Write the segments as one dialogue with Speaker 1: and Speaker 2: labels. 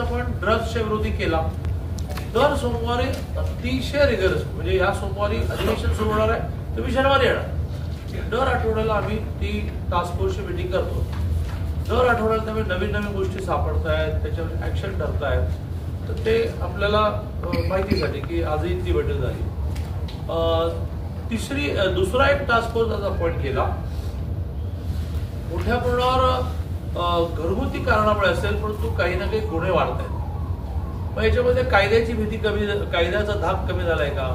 Speaker 1: आपण ड्रग्सच्या विरोधी केला। दर सोमवारी अतिशय रिगरस, म्हणजे या सोमवारी अधिवेशन सुरू होणार आहे, तुम्ही शनिवारी येणार। दर आठवड्याला आम्ही ती टास्क फोर्सची मीटिंग करतो। दर आठवड्याला तुम्ही नवीन नवीन गोष्टी सापडतायत, त्याच्यावर ऍक्शन ठरतायत, तर ते आपल्याला माहितीसाठी की आजही ती बैठक झाली। दुसरा एक टास्क फोर्स आज अपॉइंट केला। मोठ्या प्रमाणावर घरगुती कारणामुळे असेल, परंतु काही ना काही गुन्हे वाढत आहेत। मग याच्यामध्ये कायद्याची भीती कमी, कायद्याचा धाक कमी झालाय का?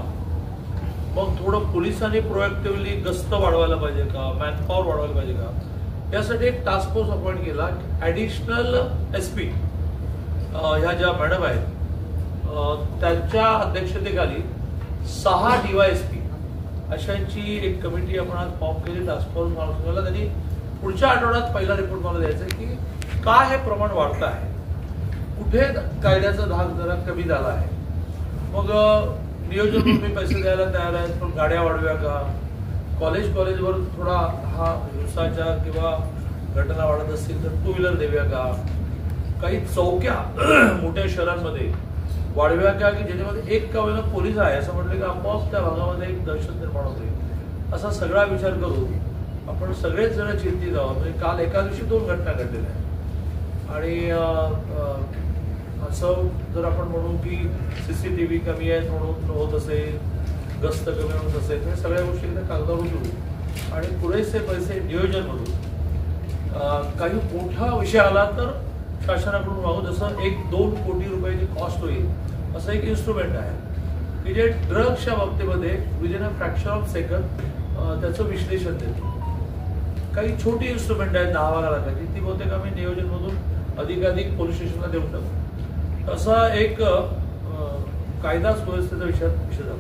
Speaker 1: मग थोडं पोलिसांनी प्रोएक्टिव्हली गस्त वाढवायला पाहिजे का? मॅनपॉवर वाढवायला पाहिजे का? यासाठी एक टास्क फोर्स अपॉइंट केला। ऍडिशनल SP ह्या ज्या मॅडम आहेत त्यांच्या अध्यक्षतेखाली 6 DYSP अशांची एक कमिटी आपण आज फॉर्म केली। टास्क फोर्स मला त्यांनी पुढच्या आठवड्यात पहिला रिपोर्ट मला द्यायचा आहे की काय हे प्रमाण वाढत आहे, कुठे कायद्याचा धाक जरा कमी झाला आहे। मग नियोजन तुम्ही पैसे द्यायला तयार आहेत, पण गाड्या वाढव्या का? कॉलेजवर थोडा हा हिंसाचार किंवा घटना वाढत असतील तर 2 व्हीलर देऊया का? काही चौक्या मोठ्या शहरांमध्ये वाढव्या का, की ज्याच्यामध्ये एक का होईना पोलीस आहे असं म्हटलं की आपोआप त्या भागामध्ये एक दहशत निर्माण होते। असा सगळा विचार करून आपण सगळेच जण चिंतित आहोत। म्हणजे काल एका दिवशी 2 घटना घडलेल्या आहेत आणि असं जर आपण म्हणू की CCTV कमी आहेत म्हणून होत असेल, गस्त कमी होत असेल, तर सगळ्या गोष्टी कागदावर उतरू आणि पुरेसे पैसे नियोजन म्हणून काही मोठा विषय आला तर शासनाकडून मागू, जसं 1-2 कोटी रुपयाची कॉस्ट होईल असं एक इन्स्ट्रुमेंट आहे की जे ड्रग्सच्या बाबतीमध्ये within a fraction of second त्याचं विश्लेषण देतो। काही छोटी इन्स्ट्रुमेंट आहेत 10-12 लाखाची, ती बहुतेक आम्ही नियोजनमधून अधिकाधिक पोलीस स्टेशनला देऊन टाकू। असा एक कायदा सुव्यवस्थेचा विषय झाला।